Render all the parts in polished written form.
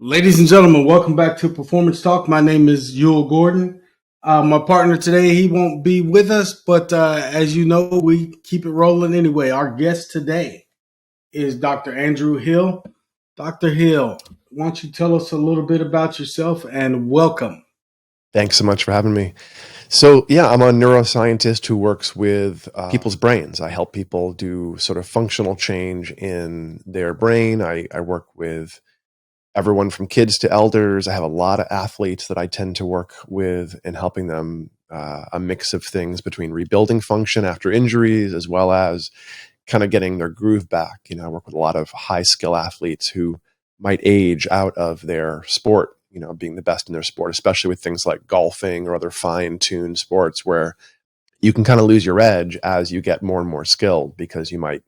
Ladies and gentlemen, welcome back to Performance Talk. My name is Yul Gordon. My partner today, he won't be with us, but as you know, we keep it rolling anyway. Our guest today is Dr. Andrew Hill. Dr. Hill, why don't you tell us a little bit about yourself and welcome. Thanks so much for having me. So I'm a neuroscientist who works with people's brains. I help people do sort of functional change in their brain. I work with everyone from kids to elders. I have a lot of athletes that I tend to work with in helping them a mix of things between rebuilding function after injuries as well as kind of getting their groove back. I work with a lot of high skill athletes who might age out of their sport, being the best in their sport, especially with things like golfing or other fine-tuned sports where you can kind of lose your edge as you get more and more skilled because you might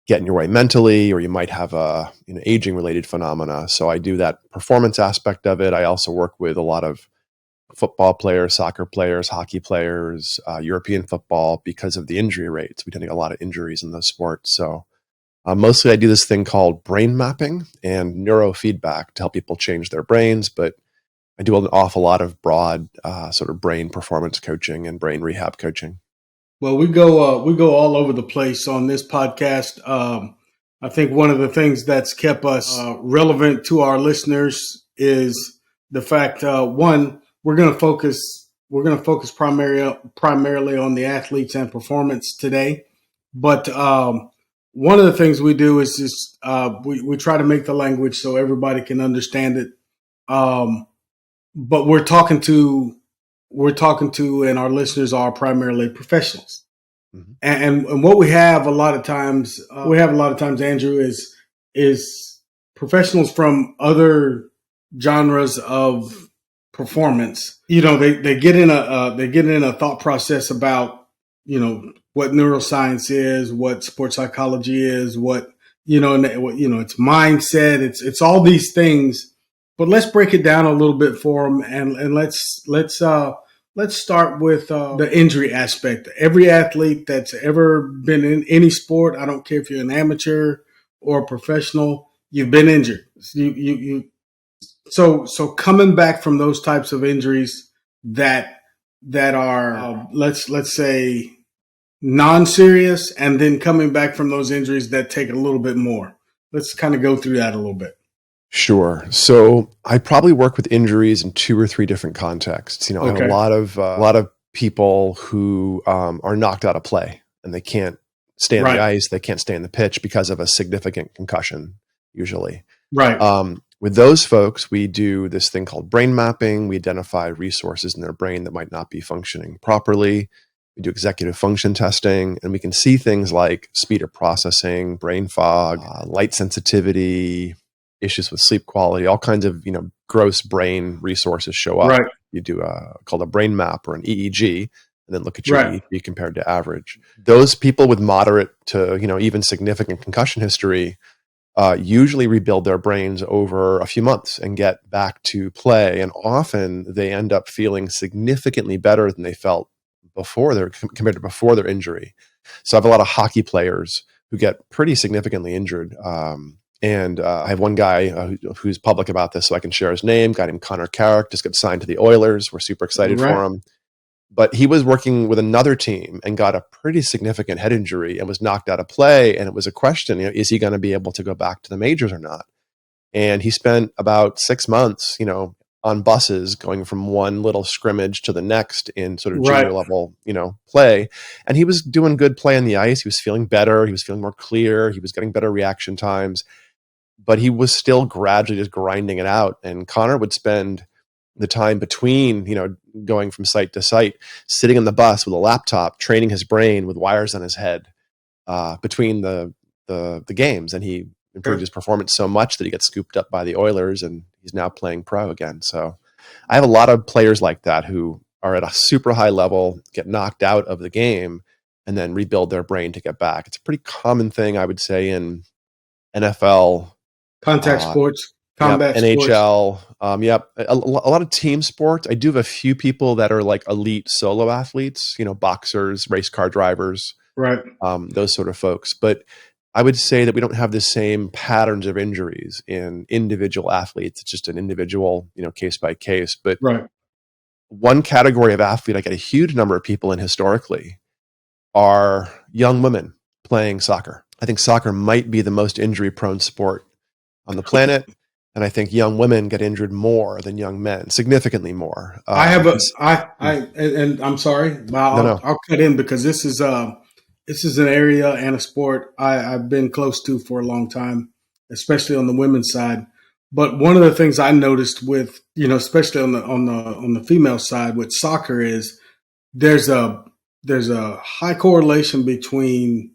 get in your way mentally, or you might have a aging related phenomena. So I do that performance aspect of it. I also work with a lot of football players, soccer players, hockey players, European football because of the injury rates. We tend to get a lot of injuries in those sports. So mostly I do this thing called brain mapping and neurofeedback to help people change their brains, but I do an awful lot of broad sort of brain performance coaching and brain rehab coaching. Well, we go all over the place on this podcast. I think one of the things that's kept us relevant to our listeners is the fact one, we're going to focus primarily on the athletes and performance today. But one of the things we do is just we try to make the language so everybody can understand it. But we're talking to, and our listeners are primarily professionals. Mm-hmm. And what we have a lot of times, Andrew, is professionals from other genres of performance. They get in a thought process about, what neuroscience is, what sports psychology is, what it's mindset, it's all these things. But let's break it down a little bit for them, and let's start with the injury aspect. Every athlete that's ever been in any sport, I don't care if you're an amateur or a professional, you've been injured. So coming back from those types of injuries that are let's say non-serious, and then coming back from those injuries that take a little bit more. Let's kind of go through that a little bit. Sure. So I probably work with injuries in 2 or 3 different contexts. I have a lot of people who are knocked out of play and they can't stay on the ice, they can't stay in the pitch because of a significant concussion, usually. Right. With those folks, we do this thing called brain mapping. We identify resources in their brain that might not be functioning properly. We do executive function testing, and we can see things like speed of processing, brain fog, light sensitivity, issues with sleep quality, all kinds of gross brain resources show up. Right. You do called a brain map or an EEG, and then look at your EEG compared to average. Those people with moderate to even significant concussion history usually rebuild their brains over a few months and get back to play, and often they end up feeling significantly better than they felt compared to before their injury. So I have a lot of hockey players who get pretty significantly injured. And I have one guy who's public about this, so I can share his name. A guy named Connor Carrick just got signed to the Oilers. We're super excited for him. But he was working with another team and got a pretty significant head injury and was knocked out of play. And it was a question, is he going to be able to go back to the majors or not? And he spent about 6 months, on buses going from one little scrimmage to the next in sort of junior level, play. And he was doing good play on the ice. He was feeling better. He was feeling more clear. He was getting better reaction times. But he was still gradually just grinding it out. And Connor would spend the time between, going from site to site, sitting on the bus with a laptop, training his brain with wires on his head between the games. And he improved his performance so much that he got scooped up by the Oilers, and he's now playing pro again. So I have a lot of players like that who are at a super high level, get knocked out of the game, and then rebuild their brain to get back. It's a pretty common thing, I would say, in NFL, contact sports, combat NHL, a lot of team sports. I do have a few people that are like elite solo athletes, boxers, race car drivers, those sort of folks. But I would say that we don't have the same patterns of injuries in individual athletes. It's just an individual, case by case. But Right. one category of athlete I get a huge number of people in historically are young women playing soccer. I think soccer might be the most injury-prone sport on the planet. And I think young women get injured more than young men, significantly more. And I'm sorry, but I'll cut in because this is an area and a sport I've been close to for a long time, especially on the women's side. But one of the things I noticed with, especially on the female side with soccer is there's a high correlation between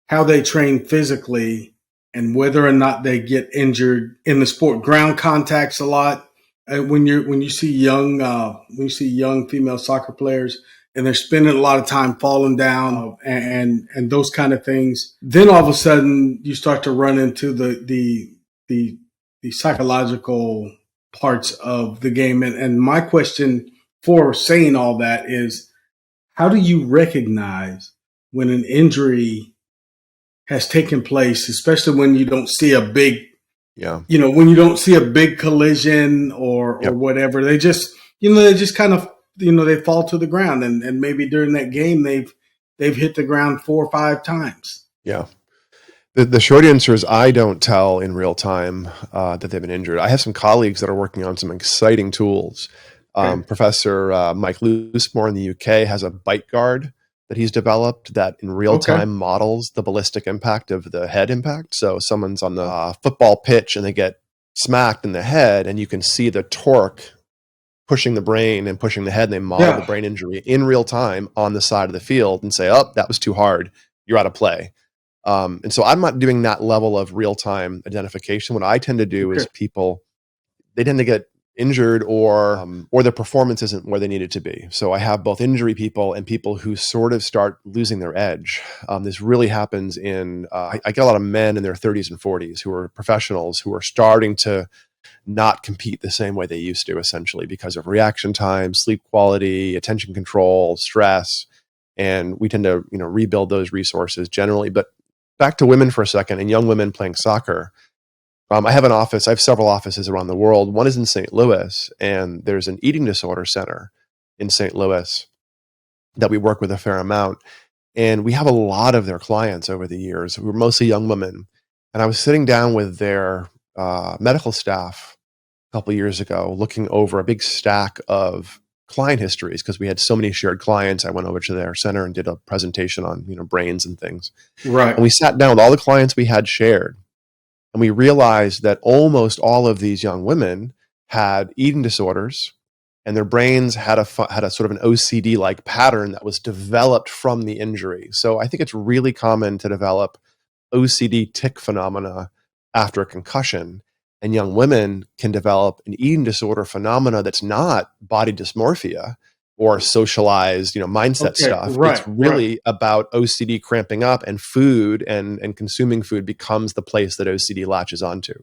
how they train physically and whether or not they get injured in the sport. Ground contact's a lot. When you see young female soccer players and they're spending a lot of time falling down and those kind of things, then all of a sudden you start to run into the psychological parts of the game. And my question for saying all that is, how do you recognize when an injury has taken place, especially when you don't see a big, when you don't see a big collision or whatever? They just kind of, they fall to the ground, and maybe during that game they've hit the ground 4 or 5 times. Yeah. The short answer is I don't tell in real time that they've been injured. I have some colleagues that are working on some exciting tools. Professor Mike Loosemore in the UK has a bite guard that he's developed that in real time models the ballistic impact of the head impact. So someone's on the football pitch and they get smacked in the head, and you can see the torque pushing the brain and pushing the head, and they model the brain injury in real time on the side of the field and say, oh, that was too hard, you're out of play. And so I'm not doing that level of real time identification. What I tend to do is they tend to get injured or their performance isn't where they need it to be. So I have both injury people and people who sort of start losing their edge. This really happens I get a lot of men in their 30s and 40s who are professionals who are starting to not compete the same way they used to, essentially because of reaction time, sleep quality, attention control, stress. And we tend to, rebuild those resources generally. But back to women for a second, and young women playing soccer. I have several offices around the world. One is in St. Louis, and there's an eating disorder center in St. Louis that we work with a fair amount. And we have a lot of their clients over the years who are mostly young women. And I was sitting down with their medical staff a couple of years ago, looking over a big stack of client histories because we had so many shared clients. I went over to their center and did a presentation on, brains and things. Right. And we sat down with all the clients we had shared. And we realized that almost all of these young women had eating disorders, and their brains had a sort of an OCD-like pattern that was developed from the injury. So I think it's really common to develop OCD tic phenomena after a concussion, and young women can develop an eating disorder phenomena that's not body dysmorphia or socialized, mindset stuff. Right, it's really about OCD cramping up, and food and consuming food becomes the place that OCD latches onto.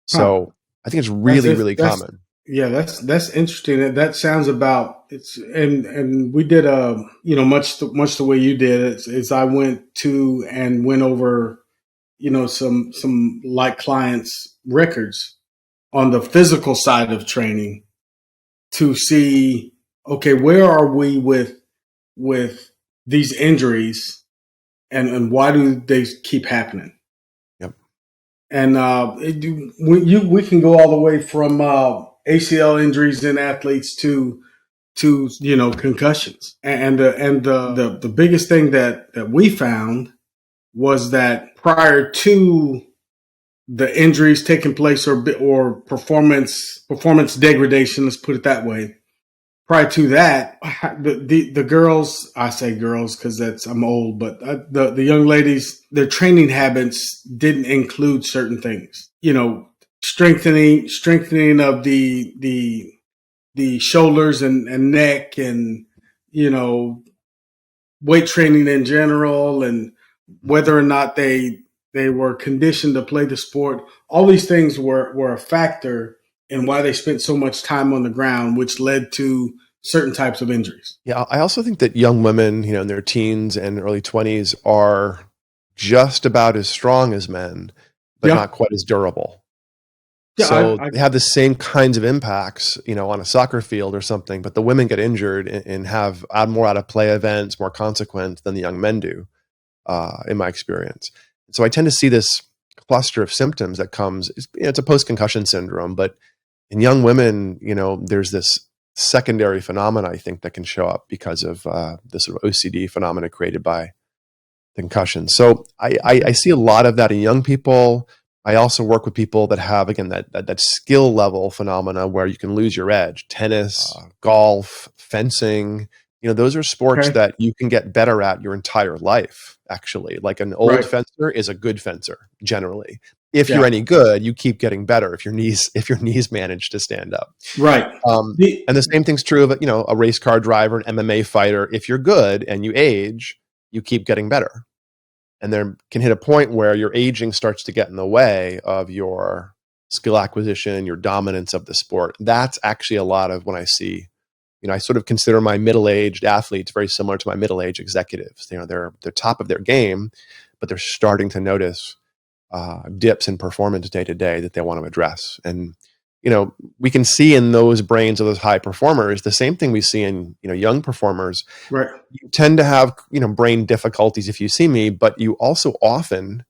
So I think it's really common. Yeah, that's interesting. That sounds about it's and we did much the way you did is I went over some like clients' records on the physical side of training to see, okay, where are we with these injuries and why do they keep happening? Yep. And we can go all the way from ACL injuries in athletes to concussions. And the biggest thing that we found was that prior to the injuries taking place or performance degradation, let's put it that way. Prior to that, the girls, I say girls because I'm old, but the young ladies, their training habits didn't include certain things. Strengthening of the shoulders and neck, and weight training in general, and whether or not they were conditioned to play the sport. All these things were a factor in why they spent so much time on the ground, which led to certain types of injuries. Yeah, I also think that young women, in their teens and early 20s are just about as strong as men, but not quite as durable. Yeah, So they have the same kinds of impacts, on a soccer field or something, but the women get injured and have more out of play events, more consequence than the young men do, in my experience. So I tend to see this cluster of symptoms that comes, it's a post-concussion syndrome, but in young women, there's this secondary phenomena, I think, that can show up because of the sort of OCD phenomena created by the concussion. So I see a lot of that in young people. I also work with people that have, again, that skill level phenomena where you can lose your edge. Tennis, golf, fencing, those are sports that you can get better at your entire life, actually. Like an old fencer is a good fencer, generally. If you're any good, you keep getting better if your knees manage to stand up. Right. And the same thing's true of, a race car driver, an MMA fighter. If you're good and you age, you keep getting better. And there can hit a point where your aging starts to get in the way of your skill acquisition, your dominance of the sport. That's actually a lot of when I see, I sort of consider my middle-aged athletes very similar to my middle-aged executives. They're top of their game, but they're starting to notice dips in performance day to day that they want to address. And, we can see in those brains of those high performers, the same thing we see in, young performers. Right. You tend to have, brain difficulties if you see me, but you also often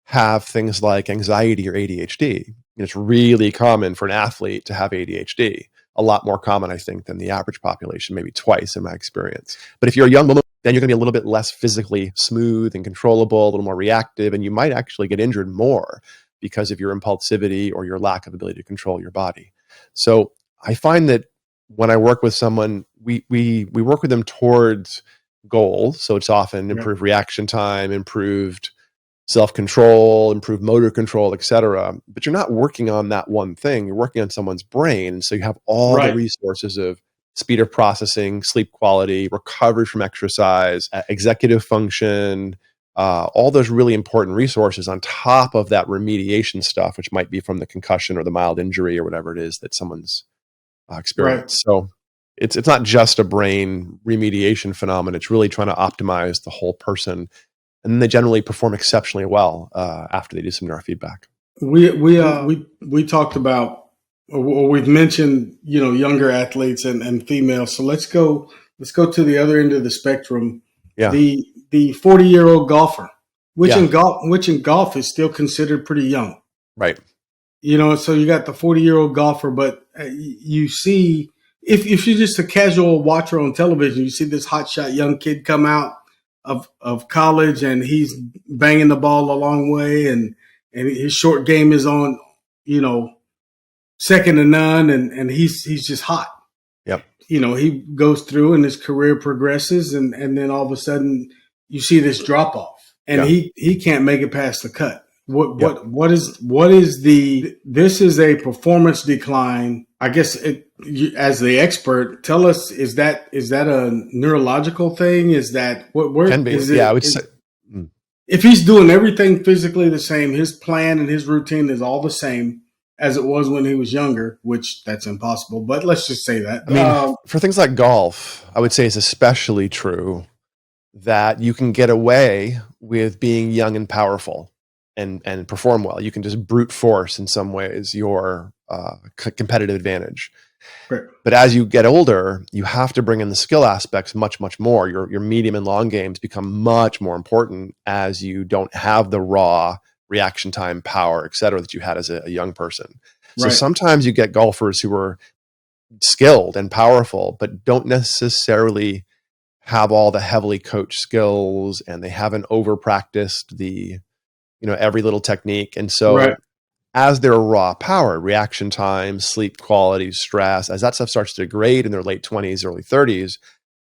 have things like anxiety or ADHD. It's really common for an athlete to have ADHD. A lot more common, I think, than the average population, maybe twice in my experience. But if you're a young woman, then you're going to be a little bit less physically smooth and controllable, a little more reactive, and you might actually get injured more because of your impulsivity or your lack of ability to control your body. So I find that when I work with someone, we work with them towards goals. So it's often improved reaction time, improved self-control, improved motor control, etc. But you're not working on that one thing. You're working on someone's brain. So you have all the resources of speed of processing, sleep quality, recovery from exercise, executive function, all those really important resources on top of that remediation stuff, which might be from the concussion or the mild injury or whatever it is that someone's experienced. So it's not just a brain remediation phenomenon. It's really trying to optimize the whole person. And then they generally perform exceptionally well after they do some neurofeedback. We talked about, or we've mentioned, younger athletes and females. So let's go to the other end of the spectrum. Yeah. The 40-year-old golfer, which in golf is still considered pretty young. Right. So you got the 40-year-old golfer, but you see, if you're just a casual watcher on television, you see this hotshot young kid come out of college and he's banging the ball a long way and his short game is on, second to none and he's just hot. Yep. He goes through and his career progresses and then all of a sudden you see this drop off and he can't make it past the cut. What is this is a performance decline. I guess as the expert, tell us, is that a neurological thing? Is that where can be? Is it, I would say if he's doing everything physically the same, his plan and his routine is all the same as it was when he was younger, which that's impossible, but let's just say that. I mean, for things like golf, I would say it's especially true that you can get away with being young and powerful and perform well. You can just brute force in some ways your competitive advantage. Right. But as you get older, you have to bring in the skill aspects much, much more. Your medium and long games become much more important as you don't have the raw reaction time, power, et cetera, that you had as a young person. So sometimes you get golfers who are skilled and powerful, but don't necessarily have all the heavily coached skills and they haven't over practiced the, every little technique. And so as their raw power, reaction time, sleep quality, stress, as that stuff starts to degrade in their late 20s, early 30s,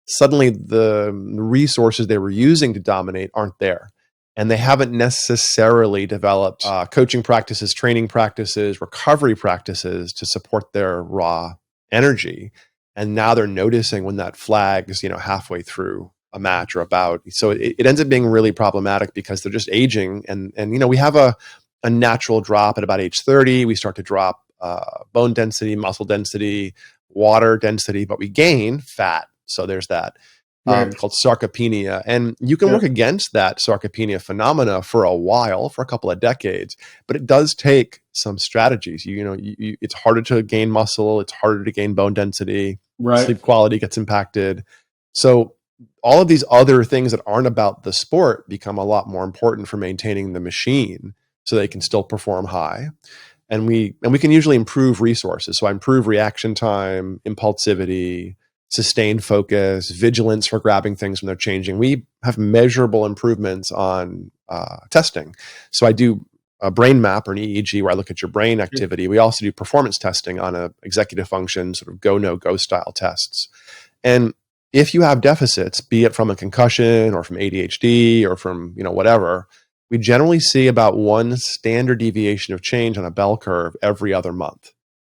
suddenly the resources they were using to dominate aren't there. And they haven't necessarily developed coaching practices, training practices, recovery practices to support their raw energy. And now they're noticing when that flags, halfway through a match or a bout. So it ends up being really problematic because they're just aging. And we have a natural drop at about age 30. We start to drop bone density, muscle density, water density, but we gain fat. So there's that. called sarcopenia. And you can work against that sarcopenia phenomena for a while, for a couple of decades, but it does take some strategies. It's harder to gain muscle. It's harder to gain bone density. Sleep quality gets impacted. So all of these other things that aren't about the sport become a lot more important for maintaining the machine so they can still perform high. And we can usually improve resources. So I improve reaction time, impulsivity, sustained focus, vigilance for grabbing things when they're changing. We have measurable improvements on testing. So I do a brain map or an EEG where I look at your brain activity. We also do performance testing on a executive function, sort of go, no go style tests. And if you have deficits, be it from a concussion or from ADHD or from, whatever, we generally see about one standard deviation of change on a bell curve every other month.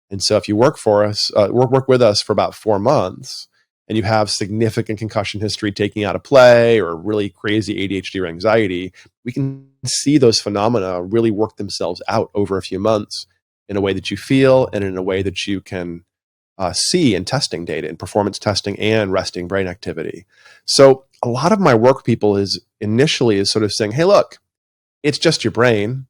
And so if you work with us for about 4 months and you have significant concussion history taking out of play or really crazy ADHD or anxiety, we can see those phenomena really work themselves out over a few months in a way that you feel and in a way that you can see in testing data, in performance testing and resting brain activity. So a lot of my work people is sort of saying, hey, look, it's just your brain.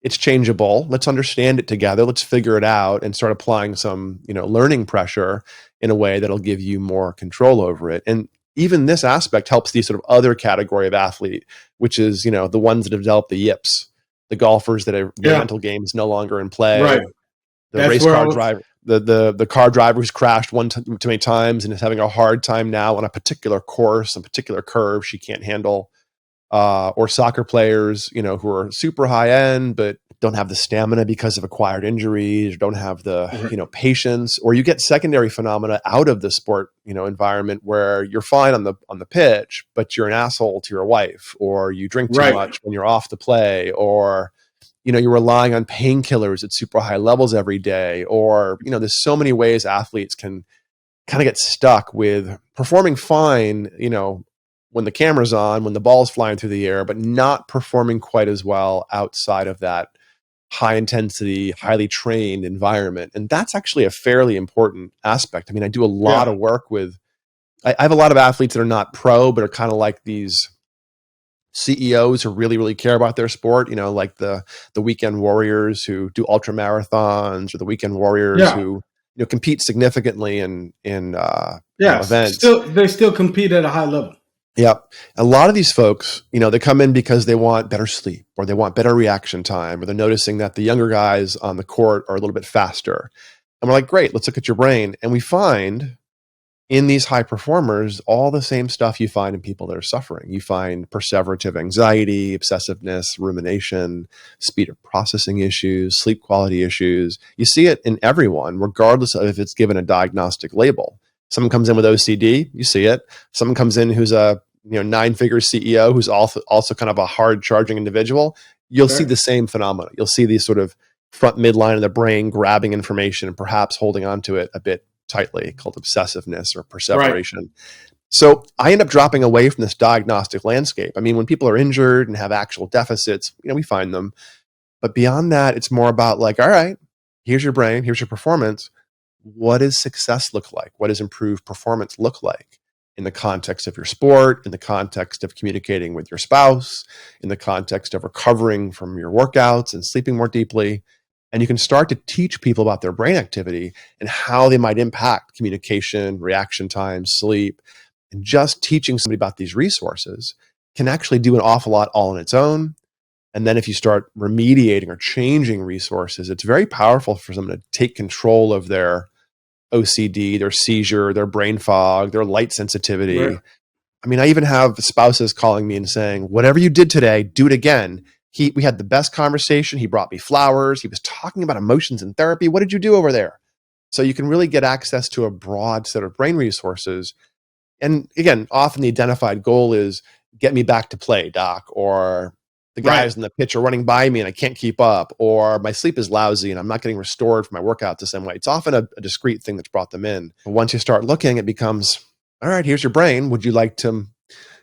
It's changeable. Let's understand it together. Let's figure it out and start applying some, learning pressure in a way that'll give you more control over it. And even this aspect helps the sort of other category of athlete, which is, the ones that have developed the yips, the golfers that their mental game is no longer in play, the race car driver, the car driver who's crashed too many times and is having a hard time now on a particular course, a particular curve she can't handle. Or soccer players, who are super high end, but don't have the stamina because of acquired injuries, or don't have the, patience, or you get secondary phenomena out of the sport, environment where you're fine on the pitch, but you're an asshole to your wife, or you drink too much when you're off the play, or, you're relying on painkillers at super high levels every day, or, there's so many ways athletes can kind of get stuck with performing fine, when the camera's on, when the ball's flying through the air, but not performing quite as well outside of that high intensity, highly trained environment. And that's actually a fairly important aspect. I mean, I do a lot of work with, I have a lot of athletes that are not pro, but are kind of like these CEOs who really, really care about their sport, like the weekend warriors who do ultra marathons, or the weekend warriors who, compete significantly in events. They still compete at a high level. Yep. A lot of these folks, they come in because they want better sleep, or they want better reaction time, or they're noticing that the younger guys on the court are a little bit faster. And we're like, great, let's look at your brain. And we find in these high performers all the same stuff you find in people that are suffering. You find perseverative anxiety, obsessiveness, rumination, speed of processing issues, sleep quality issues. You see it in everyone, regardless of if it's given a diagnostic label. Someone comes in with OCD, you see it. Someone comes in who's a 9-figure CEO who's also kind of a hard charging individual. You'll see the same phenomena. You'll see these sort of front midline of the brain grabbing information and perhaps holding onto it a bit tightly, called obsessiveness or perseveration. So I end up dropping away from this diagnostic landscape. I mean, when people are injured and have actual deficits, we find them. But beyond that, it's more about like, all right, here's your brain, here's your performance. What does success look like? What does improved performance look like in the context of your sport, in the context of communicating with your spouse, in the context of recovering from your workouts and sleeping more deeply? And you can start to teach people about their brain activity and how they might impact communication, reaction time, sleep. And just teaching somebody about these resources can actually do an awful lot all on its own. And then if you start remediating or changing resources, it's very powerful for someone to take control of their OCD, their seizure, their brain fog, their light sensitivity. Right. I mean, I even have spouses calling me and saying, whatever you did today, do it again. We had the best conversation. He brought me flowers. He was talking about emotions and therapy. What did you do over there? So you can really get access to a broad set of brain resources. And again, often the identified goal is get me back to play, doc, or the guys in the pitch are running by me and I can't keep up, or my sleep is lousy and I'm not getting restored for my workout the same way. It's often a discrete thing that's brought them in. But once you start looking, it becomes, all right, here's your brain. Would you like to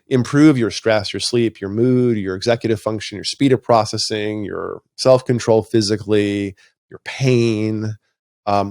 improve your stress, your sleep, your mood, your executive function, your speed of processing, your self-control physically, your pain?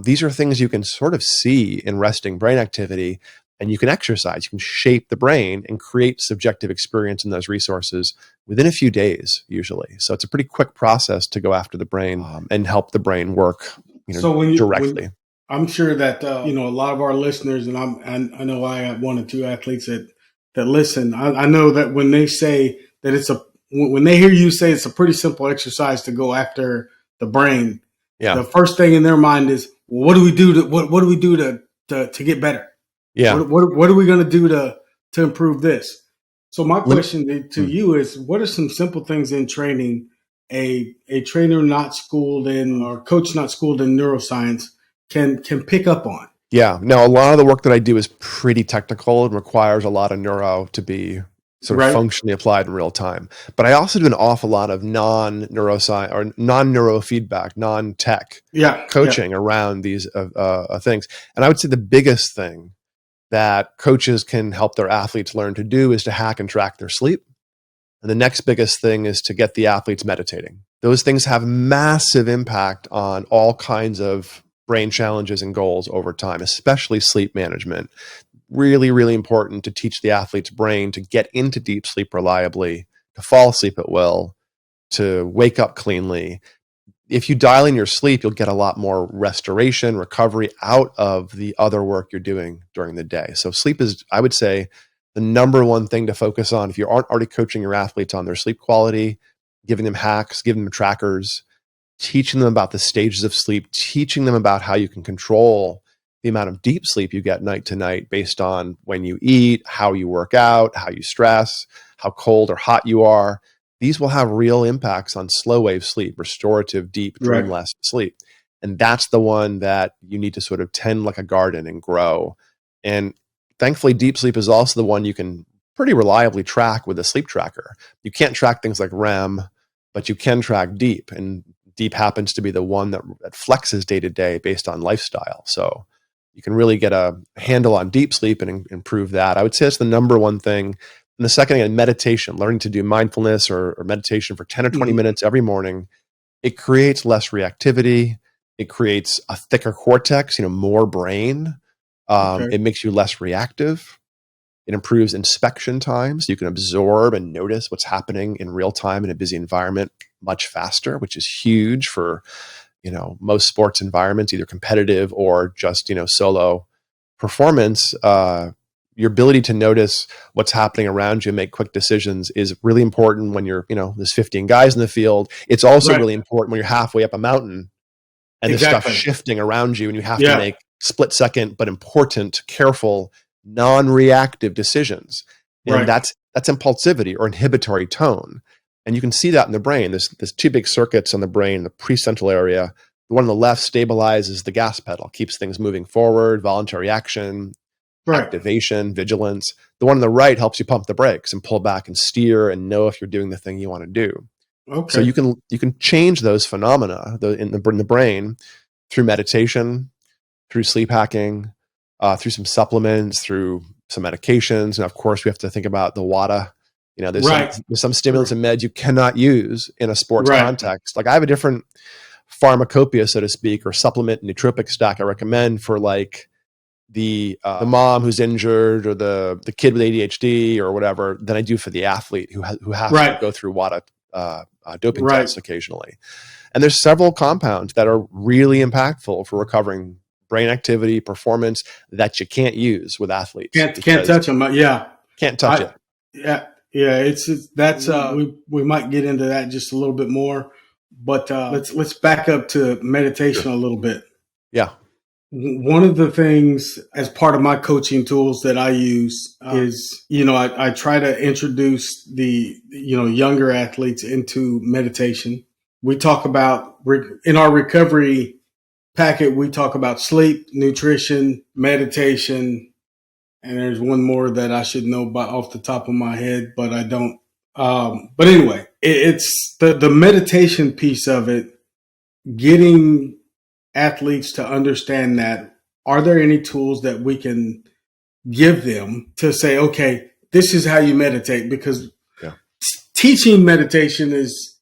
These are things you can sort of see in resting brain activity. and you can exercise, you can shape the brain and create subjective experience in those resources within a few days, usually. So it's a pretty quick process to go after the brain and help the brain work, directly. I'm sure that, a lot of our listeners, and I know I have one or two athletes that listen. I know that when they say that when they hear you say it's a pretty simple exercise to go after the brain, the first thing in their mind is, well, what do we do to get better? Yeah. What are we going to do to improve this? So my question to you is, what are some simple things in training a trainer not schooled in, or coach not schooled in neuroscience can pick up on? Yeah. Now, a lot of the work that I do is pretty technical and requires a lot of neuro to be sort of functionally applied in real time. But I also do an awful lot of non-neuroscience or non-neurofeedback, non-tech coaching around these things. And I would say the biggest thing that coaches can help their athletes learn to do is to hack and track their sleep. And the next biggest thing is to get the athletes meditating. Those things have massive impact on all kinds of brain challenges and goals over time, especially sleep management. Really, really important to teach the athlete's brain to get into deep sleep reliably, to fall asleep at will, to wake up cleanly. If you dial in your sleep, you'll get a lot more restoration, recovery out of the other work you're doing during the day. So sleep is, I would say, the number one thing to focus on. If you aren't already coaching your athletes on their sleep quality, giving them hacks, giving them trackers, teaching them about the stages of sleep, teaching them about how you can control the amount of deep sleep you get night to night based on when you eat, how you work out, how you stress, how cold or hot you are. These will have real impacts on slow wave sleep, restorative, deep, dreamless sleep. And that's the one that you need to sort of tend like a garden and grow. And thankfully, deep sleep is also the one you can pretty reliably track with a sleep tracker. You can't track things like REM, but you can track deep. And deep happens to be the one that flexes day to day based on lifestyle. So you can really get a handle on deep sleep and improve that. I would say it's the number one thing. And the second thing, meditation, learning to do mindfulness or meditation for 10 or 20 minutes every morning. It creates less reactivity. It creates a thicker cortex, more brain. It makes you less reactive. It improves inspection times. You can absorb and notice what's happening in real time in a busy environment much faster, which is huge for most sports environments, either competitive or just, solo performance. Your ability to notice what's happening around you and make quick decisions is really important when you're, there's 15 guys in the field. It's also really important when you're halfway up a mountain and there's stuff shifting around you and you have to make split second, but important, careful, non-reactive decisions. And that's impulsivity or inhibitory tone. And you can see that in the brain. There's two big circuits on the brain, the precentral area. The one on the left stabilizes the gas pedal, keeps things moving forward, voluntary action, activation, vigilance. The one on the right helps you pump the brakes and pull back and steer and know if you're doing the thing you want to do. So you can change those phenomena in the brain through meditation, through sleep hacking, through some supplements, through some medications. And of course, we have to think about the WADA. There's some stimulants and meds you cannot use in a sports context. Like I have a different pharmacopoeia, so to speak, or supplement nootropic stack I recommend for like the mom who's injured or the kid with ADHD or whatever than I do for the athlete who has to go through WADA doping tests occasionally. And there's several compounds that are really impactful for recovering brain activity, performance that you can't use with athletes. Can't touch them. Can't touch it. Yeah. That's we might get into that just a little bit more, but let's back up to meditation a little bit. Yeah. One of the things as part of my coaching tools that I use is, I try to introduce the, younger athletes into meditation. We talk about in our recovery packet, we talk about sleep, nutrition, meditation, and there's one more that I should know off the top of my head, but I don't. But anyway, it's the meditation piece of it, getting athletes to understand that. Are there any tools that we can give them to say, okay, this is how you meditate? Because teaching meditation is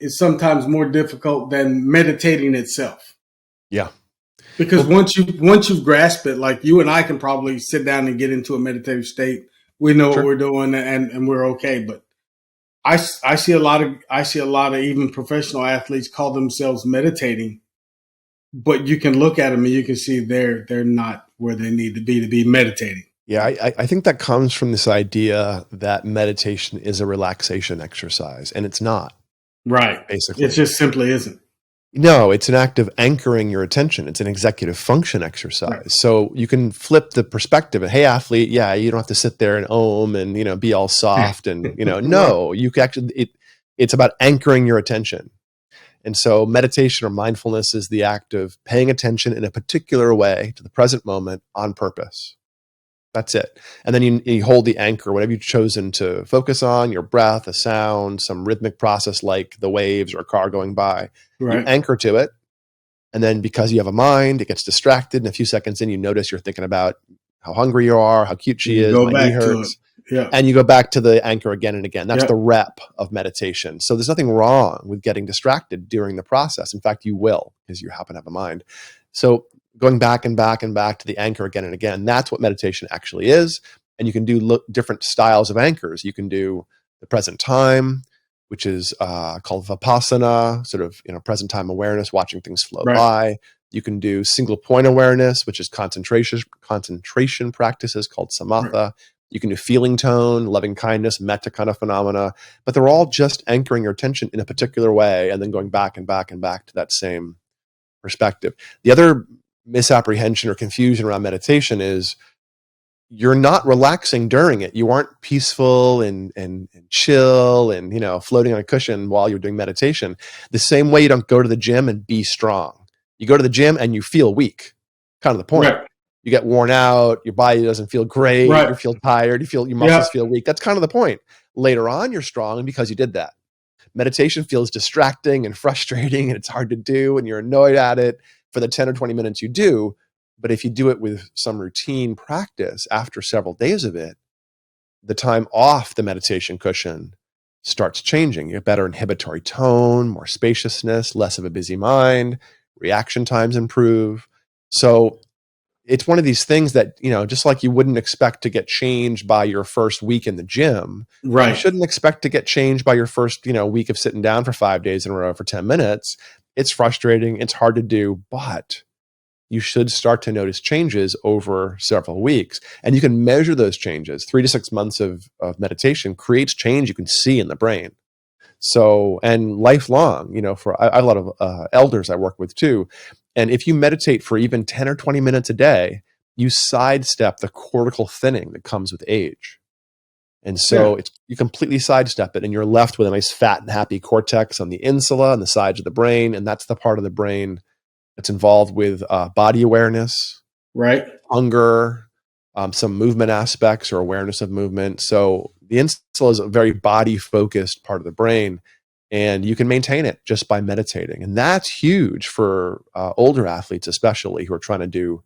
sometimes more difficult than meditating itself. Yeah. Because once you've grasped it, like you and I can probably sit down and get into a meditative state. We know what we're doing and we're okay. But I see a lot of even professional athletes call themselves meditating, but you can look at them and you can see they're not where they need to be meditating. Yeah, I think that comes from this idea that meditation is a relaxation exercise, and it's not. Right. Basically. It just simply isn't. No, it's an act of anchoring your attention. It's an executive function exercise. Right. So you can flip the perspective and, hey, athlete, yeah, you don't have to sit there and ohm and, be all soft and, no, you can actually, it's about anchoring your attention. And so meditation or mindfulness is the act of paying attention in a particular way to the present moment on purpose. That's it. And then you hold the anchor, whatever you've chosen to focus on, your breath, a sound, some rhythmic process like the waves or a car going by. Right. You anchor to it. And then because you have a mind, it gets distracted. And a few seconds in, you notice you're thinking about how hungry you are, how cute she is, my knee hurts. Yeah. And you go back to the anchor again and again. That's the rep of meditation. So there's nothing wrong with getting distracted during the process. In fact, you will, because you happen to have a mind. So going back and back and back to the anchor again and again, that's what meditation actually is. And you can do different styles of anchors. You can do the present time, which is called vipassana, sort of present time awareness, watching things flow by. You can do single point awareness, which is concentration practices called samatha. Right. You can do feeling tone, loving kindness, metta kind of phenomena, but they're all just anchoring your attention in a particular way and then going back and back and back to that same perspective. The other misapprehension or confusion around meditation is you're not relaxing during it. You aren't peaceful and chill and floating on a cushion while you're doing meditation. The same way you don't go to the gym and be strong. You go to the gym and you feel weak. Kind of the point. Right. You get worn out, your body doesn't feel great, you feel tired, your muscles feel weak. That's kind of the point. Later on, you're strong because you did that. Meditation feels distracting and frustrating and it's hard to do and you're annoyed at it for the 10 or 20 minutes you do. But if you do it with some routine practice after several days of it, the time off the meditation cushion starts changing. You have better inhibitory tone, more spaciousness, less of a busy mind, reaction times improve. So it's one of these things that, just like you wouldn't expect to get changed by your first week in the gym, right? You shouldn't expect to get changed by your first, week of sitting down for 5 days in a row for 10 minutes. It's frustrating. It's hard to do, but you should start to notice changes over several weeks. And you can measure those changes. 3 to 6 months of meditation creates change you can see in the brain. So, and lifelong, I have a lot of elders I work with too. And if you meditate for even 10 or 20 minutes a day, you sidestep the cortical thinning that comes with age. And so you completely sidestep it and you're left with a nice fat and happy cortex on the insula and the sides of the brain. And that's the part of the brain that's involved with body awareness, right? Hunger, some movement aspects or awareness of movement. So the insula is a very body-focused part of the brain, and you can maintain it just by meditating. And that's huge for older athletes, especially who are trying to do,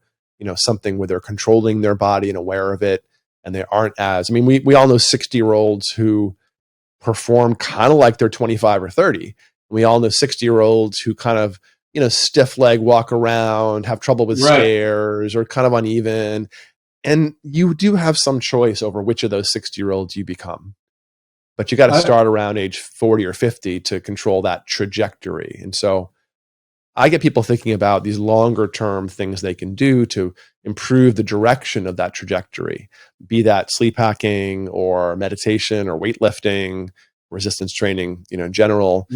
something where they're controlling their body and aware of it. And they aren't we all know 60-year-olds who perform kind of like they're 25 or 30. We all know 60-year-olds who kind of, stiff leg walk around, have trouble with stairs or kind of uneven. And you do have some choice over which of those 60-year-olds you become. But you got to start around age 40 or 50 to control that trajectory. And so I get people thinking about these longer term things they can do to improve the direction of that trajectory, be that sleep hacking or meditation or weightlifting, resistance training, in general,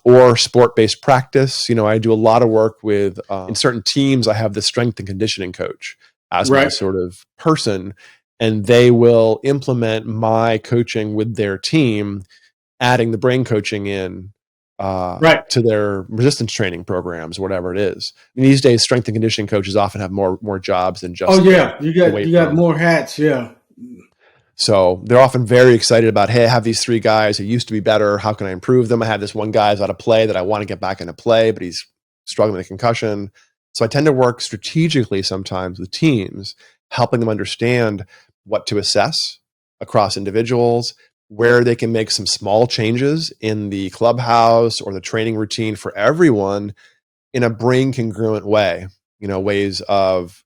or sport-based practice. I do a lot of work with, in certain teams, I have the strength and conditioning coach as my sort of person, and they will implement my coaching with their team, adding the brain coaching in to their resistance training programs, whatever it is. These days, strength and conditioning coaches often have more jobs than just. You got more hats, So they're often very excited about, hey, I have these 3 guys who used to be better. How can I improve them? I have this one guy who's out of play that I want to get back into play, but he's struggling with a concussion. So I tend to work strategically sometimes with teams, helping them understand what to assess across individuals, where they can make some small changes in the clubhouse or the training routine for everyone in a brain congruent way. ways of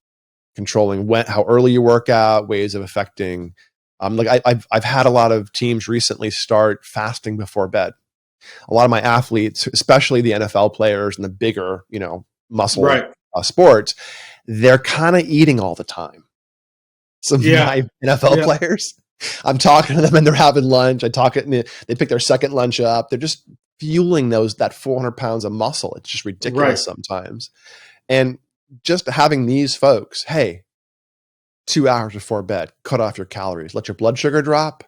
controlling how early you work out, ways of affecting. I've had a lot of teams recently start fasting before bed. A lot of my athletes, especially the NFL players and the bigger, muscle sports, they're kind of eating all the time. So my NFL players, I'm talking to them and they're having lunch. They pick their second lunch up. They're just fueling that 400 pounds of muscle. It's just ridiculous sometimes. And just having these folks, hey, 2 hours before bed, cut off your calories, let your blood sugar drop.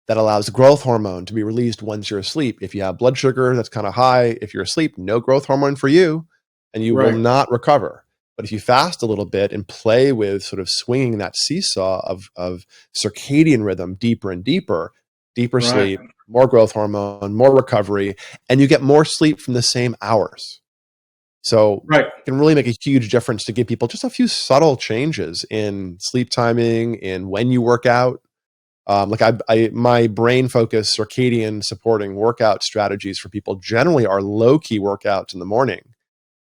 That allows growth hormone to be released once you're asleep. If you have blood sugar that's kind of high, if you're asleep, no growth hormone for you, and you will not recover. But if you fast a little bit and play with sort of swinging that seesaw of circadian rhythm deeper and deeper sleep, more growth hormone, more recovery, and you get more sleep from the same hours. So it can really make a huge difference to give people just a few subtle changes in sleep timing, in when you work out. My brain focused circadian supporting workout strategies for people generally are low key workouts in the morning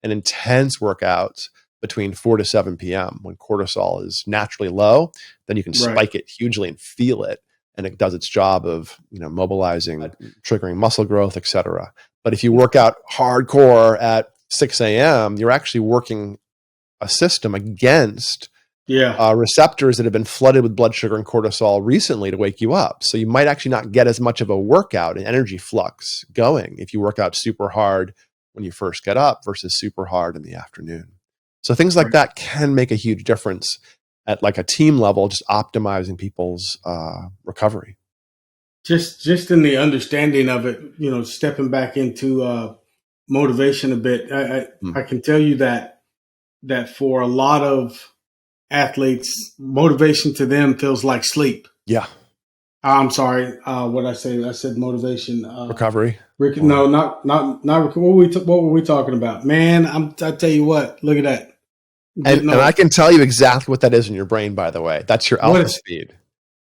and intense workouts between 4 to 7 p.m. when cortisol is naturally low. Then you can spike it hugely and feel it, and it does its job of mobilizing, triggering muscle growth, etc. But if you work out hardcore at 6 a.m., you're actually working a system against receptors that have been flooded with blood sugar and cortisol recently to wake you up. So you might actually not get as much of a workout and energy flux going if you work out super hard when you first get up versus super hard in the afternoon. So things like that can make a huge difference at like a team level, just optimizing people's recovery. Just in the understanding of it, stepping back into motivation a bit, I can tell you that for a lot of athletes, motivation to them feels like sleep. Yeah. I'm sorry. What I say? I said motivation. Recovery. No, not. What were we talking about? Man, I tell you what. Look at that. And I can tell you exactly what that is in your brain. By the way, that's your alpha speed.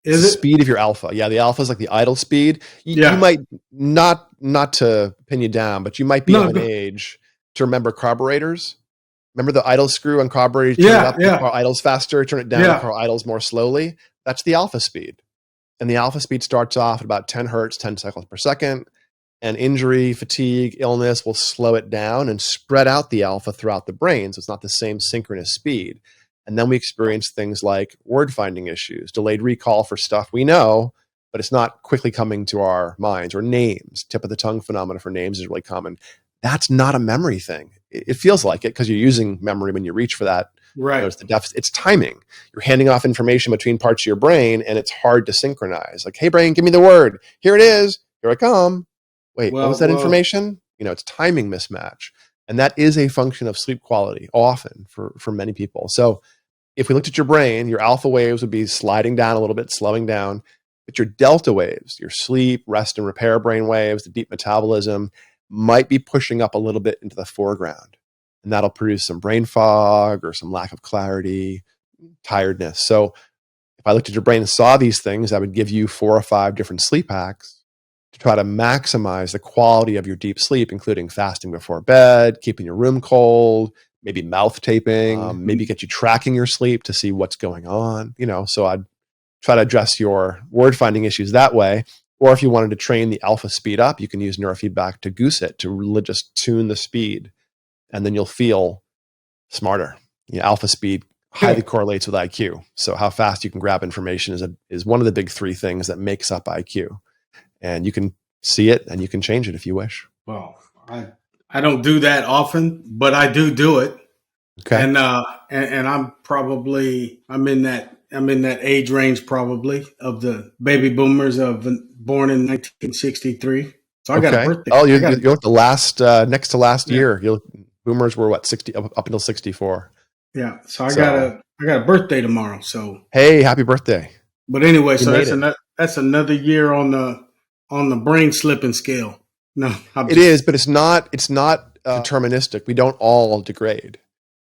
Is it speed of your alpha? Yeah, the alpha is like the idle speed. You might not to pin you down, but you might be of an age to remember carburetors. Remember the idle screw on carburetor? Turn it up, the car idles faster. Turn it down, the car idles more slowly. That's the alpha speed. And the alpha speed starts off at about 10 hertz, 10 cycles per second. And injury, fatigue, illness will slow it down and spread out the alpha throughout the brain. So it's not the same synchronous speed. And then we experience things like word finding issues, delayed recall for stuff we know, but it's not quickly coming to our minds, or names. Tip of the tongue phenomena for names is really common. That's not a memory thing. It feels like it because you're using memory when you reach for that. It's the deficit. It's timing. You're handing off information between parts of your brain, and it's hard to synchronize. Like, hey, brain, give me the word. Here it is. Here I come. Wait, what was that information? It's timing mismatch. And that is a function of sleep quality often for many people. So if we looked at your brain, your alpha waves would be sliding down a little bit, slowing down. But your delta waves, your sleep, rest, and repair brain waves, the deep metabolism, might be pushing up a little bit into the foreground. And that'll produce some brain fog or some lack of clarity, tiredness. So if I looked at your brain and saw these things, I would give you 4 or 5 different sleep hacks to try to maximize the quality of your deep sleep, including fasting before bed, keeping your room cold, maybe mouth taping, maybe get you tracking your sleep to see what's going on. So I'd try to address your word finding issues that way. Or if you wanted to train the alpha speed up, you can use neurofeedback to goose it, to really just tune the speed. And then you'll feel smarter. Alpha speed highly correlates with IQ. So how fast you can grab information is one of the big 3 things that makes up IQ. And you can see it and you can change it if you wish. Well, I don't do that often, but I do it. Okay. And I'm in that age range probably of the baby boomers born in 1963. So I got a birthday. Oh, you're the last next to last year. Boomers were what, 60 up until 64. Yeah. So I got a birthday tomorrow. So hey, happy birthday. But anyway, so that's another year on the brain slipping scale. No, it is, but it's not deterministic. We don't all degrade,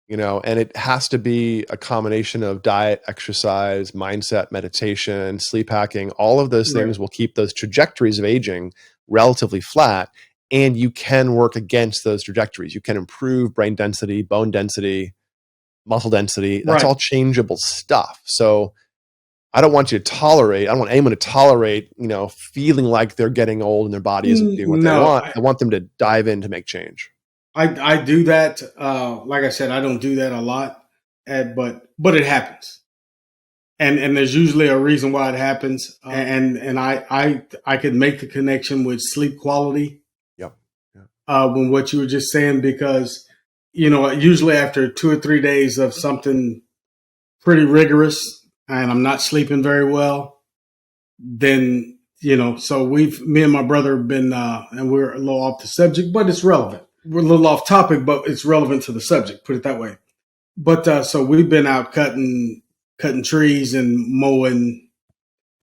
and it has to be a combination of diet, exercise, mindset, meditation, sleep hacking. All of those things will keep those trajectories of aging relatively flat, and you can work against those trajectories. You can improve brain density, bone density, muscle density. That's all changeable stuff. So I don't want anyone to tolerate, feeling like they're getting old and their body isn't doing what they want. I want them to dive in to make change. I do that. Like I said, I don't do that a lot, but it happens. And there's usually a reason why it happens. And I could make the connection with sleep quality. Yep. When what you were just saying, because, usually after 2 or 3 days of something pretty rigorous and I'm not sleeping very well, then, so me and my brother have been, and we're a little off the subject, but it's relevant. We're a little off topic, but it's relevant to the subject, put it that way. But, so we've been out cutting trees and mowing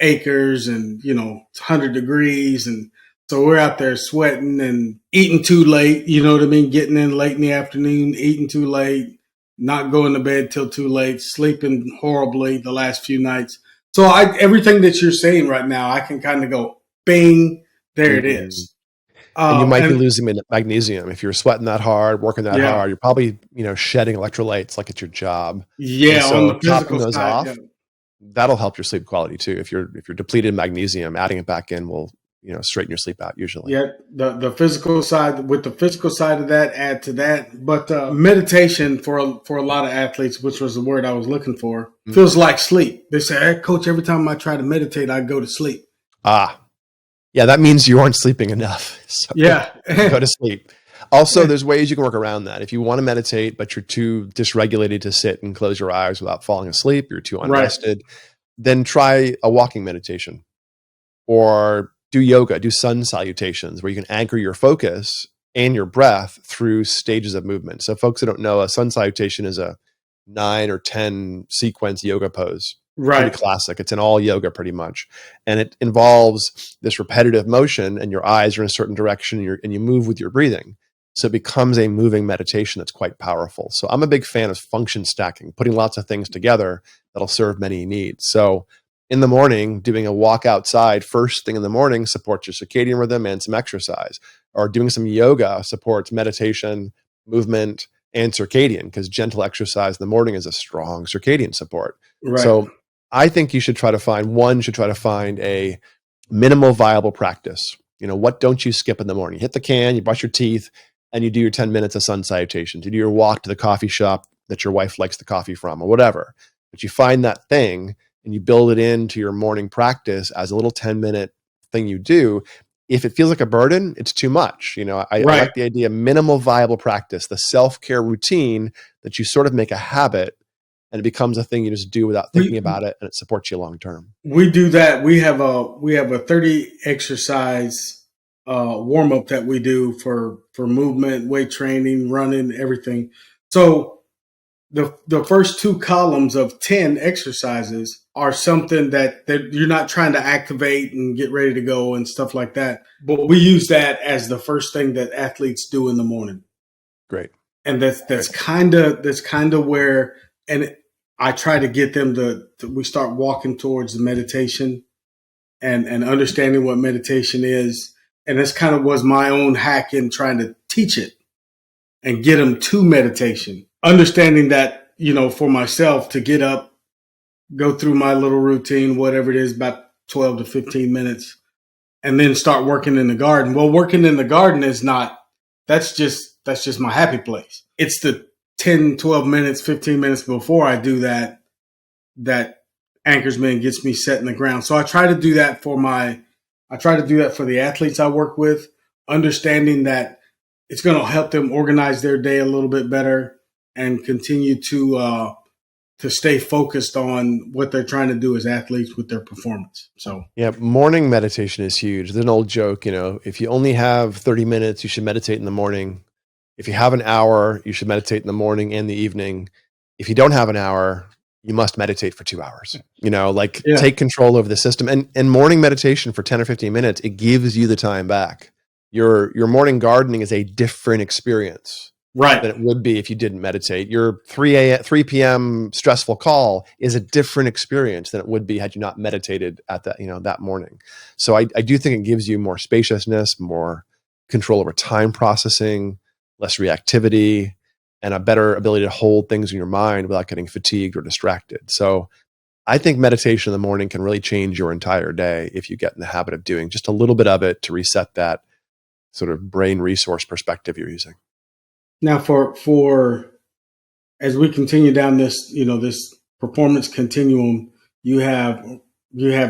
acres and, it's 100 degrees. And so we're out there sweating and eating too late, you know what I mean? Getting in late in the afternoon, eating too late, not going to bed till too late, sleeping horribly the last few nights. So everything that you're saying right now, I can kind of go, bing, there it is. And you might be losing magnesium. If you're sweating that hard, working that hard, you're probably, shedding electrolytes like it's your job. Yeah. So on the physical those side, off, that'll help your sleep quality too. If you're depleted in magnesium, adding it back in will, straighten your sleep out usually. Yeah. The physical side, with the physical side of that, add to that. But meditation for a lot of athletes, which was the word I was looking for, feels like sleep. They say, hey, coach, every time I try to meditate, I go to sleep. Yeah, that means you aren't sleeping enough. So go to sleep. Also, there's ways you can work around that. If you want to meditate, but you're too dysregulated to sit and close your eyes without falling asleep, you're too unrested, then try a walking meditation or do yoga, do sun salutations where you can anchor your focus and your breath through stages of movement. So folks that don't know, a sun salutation is a 9 or 10 sequence yoga pose. Pretty classic. It's in all yoga pretty much. And it involves this repetitive motion and your eyes are in a certain direction and you move with your breathing. So it becomes a moving meditation that's quite powerful. So I'm a big fan of function stacking, putting lots of things together that'll serve many needs. So in the morning, doing a walk outside first thing in the morning supports your circadian rhythm and some exercise, or doing some yoga supports meditation, movement, and circadian, because gentle exercise in the morning is a strong circadian support. So I think you should try to find a minimal viable practice. What don't you skip in the morning? You hit the can, you brush your teeth, and you do your 10 minutes of sun salutations. You do your walk to the coffee shop that your wife likes the coffee from or whatever. But you find that thing and you build it into your morning practice as a little 10-minute thing you do. If it feels like a burden, it's too much. I like the idea of minimal viable practice, the self-care routine that you sort of make a habit and it becomes a thing you just do without thinking about it, and it supports you long term. We do that. We have a 30 exercise warm up that we do for movement, weight training, running, everything. So the first 2 columns of 10 exercises are something that you're not trying to activate and get ready to go and stuff like that. But we use that as the first thing that athletes do in the morning. Great. And that's kind of where, and I try to get them we start walking towards the meditation and understanding what meditation is. And this kind of was my own hack in trying to teach it and get them to meditation. Understanding that, for myself to get up, go through my little routine, whatever it is, about 12 to 15 minutes, and then start working in the garden. Well, working in the garden is that's just my happy place. It's the 10, 12 minutes, 15 minutes before I do that anchors me and gets me set in the ground. So I try to do that for the athletes I work with, understanding that it's going to help them organize their day a little bit better and continue to stay focused on what they're trying to do as athletes with their performance. So yeah, morning meditation is huge. There's an old joke, if you only have 30 minutes, you should meditate in the morning. If you have an hour, you should meditate in the morning and the evening. If you don't have an hour, you must meditate for 2 hours. Take control over the system. And morning meditation for 10 or 15 minutes, it gives you the time back. Your morning gardening is a different experience than it would be if you didn't meditate. Your 3 p.m. stressful call is a different experience than it would be had you not meditated at that morning. So I do think it gives you more spaciousness, more control over time processing, less reactivity. and a better ability to hold things in your mind without getting fatigued or distracted. So I think meditation in the morning can really change your entire day if you get in the habit of doing just a little bit of it to reset that sort of brain resource perspective you're using. Now, for as we continue down this, this performance continuum, you have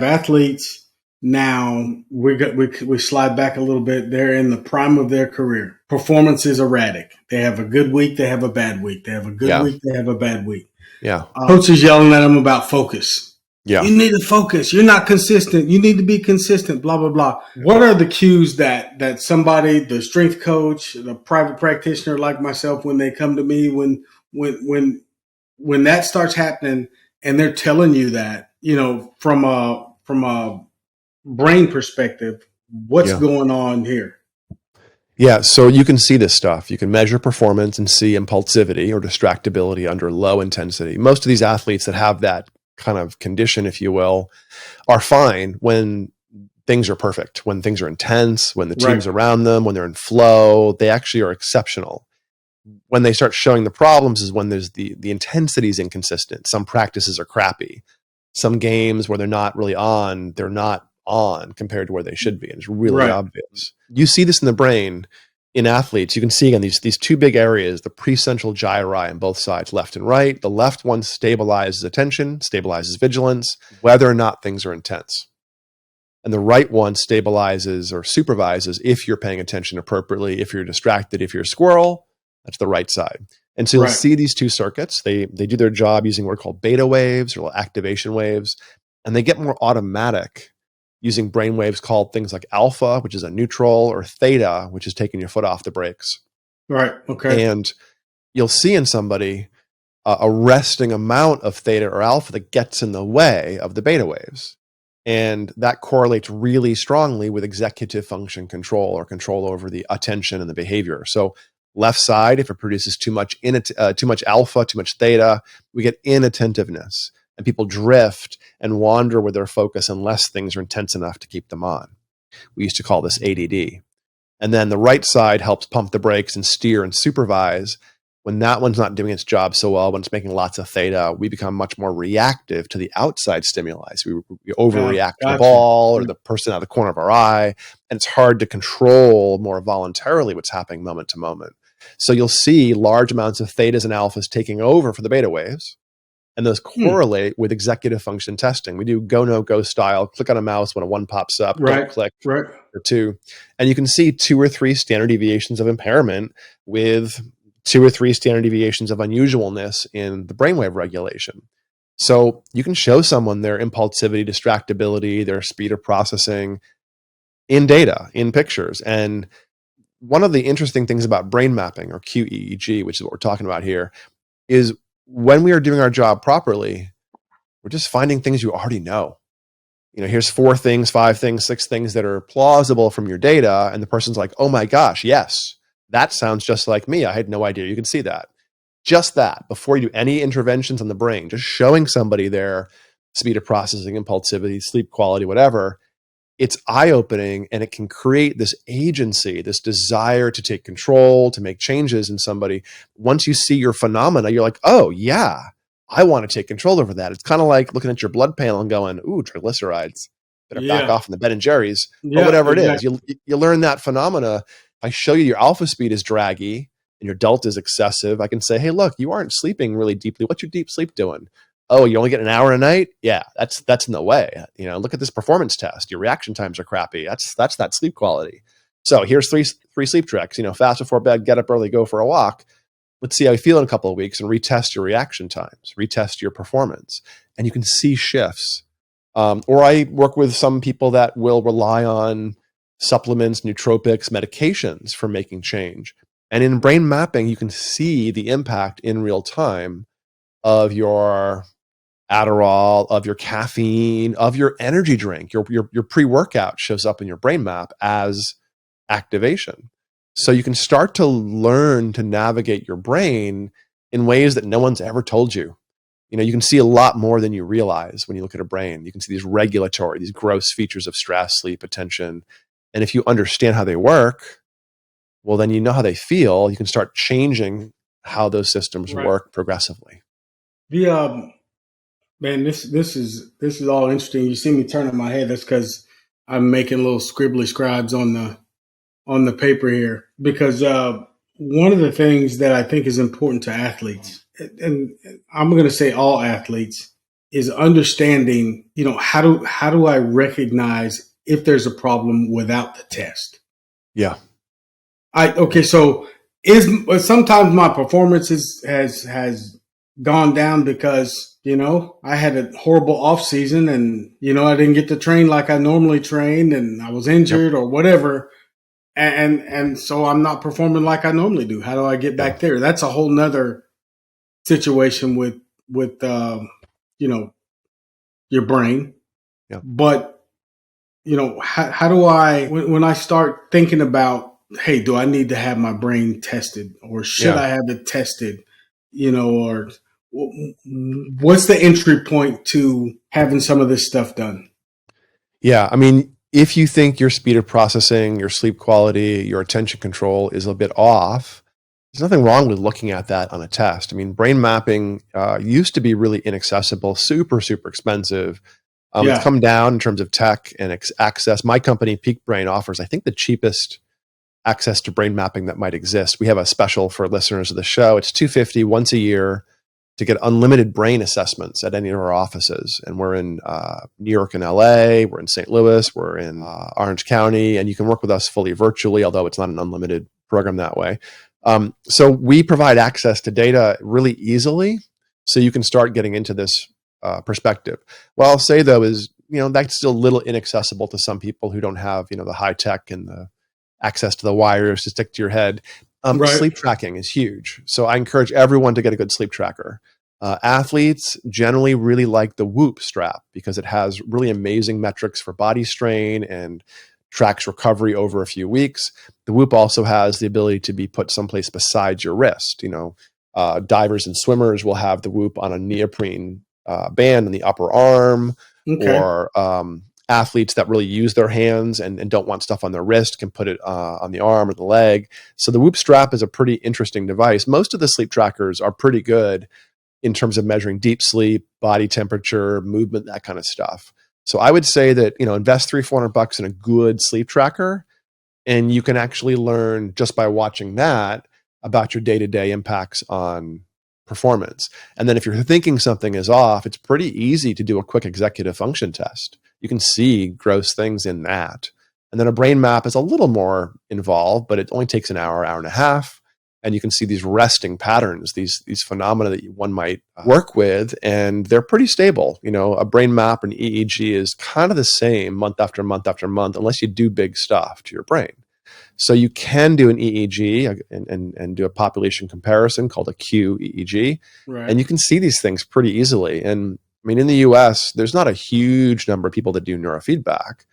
athletes. Now we slide back a little bit. They're in the prime of their career. Performance is erratic. They have a good week. They have a bad week. They have a good week. They have a bad week. Yeah. Coach is yelling at them about focus. Yeah. You need to focus. You're not consistent. You need to be consistent, blah, blah, blah. What are the cues that somebody, the strength coach, the private practitioner like myself, when they come to me, when that starts happening and they're telling you that, from a brain perspective, what's going on here? Yeah, so you can see this stuff. You can measure performance and see impulsivity or distractibility under low intensity. Most of these athletes that have that kind of condition, if you will, are fine when things are perfect, when things are intense, when the team's around them, when they're in flow. They actually are exceptional. When they start showing the problems is when there's the intensity is inconsistent. Some practices are crappy. Some games where they're not really on, they're not on compared to where they should be. And it's really obvious. You see this in the brain in athletes. You can see again these two big areas, the precentral gyri on both sides, left and right. The left one stabilizes attention, stabilizes vigilance, whether or not things are intense. And the right one stabilizes or supervises if you're paying attention appropriately, if you're distracted, if you're a squirrel, that's the right side. And so you'll see these two circuits. They do their job using what are called beta waves or activation waves, and they get more automatic using brain waves called things like alpha, which is a neutral, or theta, which is taking your foot off the brakes. Right. Okay. And you'll see in somebody a resting amount of theta or alpha that gets in the way of the beta waves. And that correlates really strongly with executive function control or control over the attention and the behavior. So left side, if it produces too much alpha, too much theta, we get inattentiveness. And people drift and wander with their focus unless things are intense enough to keep them on. We used to call this ADD. And then the right side helps pump the brakes and steer and supervise. When that one's not doing its job so well, when it's making lots of theta, we become much more reactive to the outside stimuli. So we overreact to the ball or the person out of the corner of our eye. And it's hard to control more voluntarily what's happening moment to moment. So you'll see large amounts of thetas and alphas taking over for the beta waves. And those correlate with executive function testing. We do go, no go style, click on a mouse when a one pops up, don't click, or two. And you can see 2 or 3 standard deviations of impairment with 2 or 3 standard deviations of unusualness in the brainwave regulation. So you can show someone their impulsivity, distractibility, their speed of processing in data, in pictures. And one of the interesting things about brain mapping, or QEEG, which is what we're talking about here, is when we are doing our job properly, we're just finding things you already know. Here's 4 things, 5 things, 6 things that are plausible from your data. And the person's like, oh my gosh, yes, that sounds just like me. I had no idea you can see that. Just that, before you do any interventions on the brain, just showing somebody their speed of processing, impulsivity, sleep quality, whatever, it's eye-opening, and it can create this agency, this desire to take control, to make changes in somebody. Once you see your phenomena, you're like, oh yeah, I want to take control over that. It's kind of like looking at your blood panel and going, ooh, triglycerides. Better back off in the Ben and Jerry's. But whatever it is, you learn that phenomena. If I show you your alpha speed is draggy and your delta is excessive, I can say, hey, look, you aren't sleeping really deeply. What's your deep sleep doing? Oh, you only get an hour a night? Yeah, that's in the way. Look at this performance test. Your reaction times are crappy. That's that sleep quality. So here's three sleep tricks. Fast before bed, get up early, go for a walk. Let's see how you feel in a couple of weeks and retest your reaction times, retest your performance. And you can see shifts. Or I work with some people that will rely on supplements, nootropics, medications for making change. And in brain mapping, you can see the impact in real time of your Adderall, of your caffeine, of your energy drink. Your pre-workout shows up in your brain map as activation. So you can start to learn to navigate your brain in ways that no one's ever told you. You can see a lot more than you realize when you look at a brain. You can see these regulatory, these gross features of stress, sleep, attention. And if you understand how they work, well, then you know how they feel. You can start changing how those systems work progressively. The man, this is all interesting. You see me turning my head. That's because I'm making little scribbly scribes on the paper here. Because one of the things that I think is important to athletes, and I'm going to say all athletes, is understanding. How do I recognize if there's a problem without the test? Yeah. So sometimes my performance has gone down because I had a horrible off season and I didn't get to train like I normally train and I was injured or whatever, and so I'm not performing like I normally do. How do I get back there? That's a whole nother situation with your brain. Yeah. But how do I when I start thinking about, hey, do I need to have my brain tested or should I have it tested? Or what's the entry point to having some of this stuff done? Yeah. I mean, if you think your speed of processing, your sleep quality, your attention control is a bit off, there's nothing wrong with looking at that on a test. I mean, brain mapping used to be really inaccessible, super, super expensive. It's come down in terms of tech and access. My company, Peak Brain, offers, I think, the cheapest access to brain mapping that might exist. We have a special for listeners of the show. It's $250 once a year to get unlimited brain assessments at any of our offices. And we're in New York and LA, we're in St. Louis, we're in Orange County, and you can work with us fully virtually, although it's not an unlimited program that way. So we provide access to data really easily, so you can start getting into this perspective. What I'll say though is, that's still a little inaccessible to some people who don't have, the high tech and the access to the wires to stick to your head. Sleep tracking is huge. So I encourage everyone to get a good sleep tracker. Athletes generally really like the Whoop strap because it has really amazing metrics for body strain and tracks recovery over a few weeks. The Whoop also has the ability to be put someplace besides your wrist. Divers and swimmers will have the Whoop on a neoprene band in the upper arm, or athletes that really use their hands and don't want stuff on their wrist can put it on the arm or the leg. So the Whoop strap is a pretty interesting device. Most of the sleep trackers are pretty good in terms of measuring deep sleep, body temperature, movement, that kind of stuff. So I would say that, invest $300-400 in a good sleep tracker, and you can actually learn just by watching that about your day-to-day impacts on performance. And then if you're thinking something is off, it's pretty easy to do a quick executive function test. You can see gross things in that. And then a brain map is a little more involved, but it only takes an hour, hour and a half. And you can see these resting patterns, these phenomena that one might work with, and they're pretty stable. A brain map and EEG is kind of the same month after month after month, unless you do big stuff to your brain. So you can do an EEG and do a population comparison called a QEEG, and you can see these things pretty easily. And I mean, in the US, there's not a huge number of people that do neurofeedback.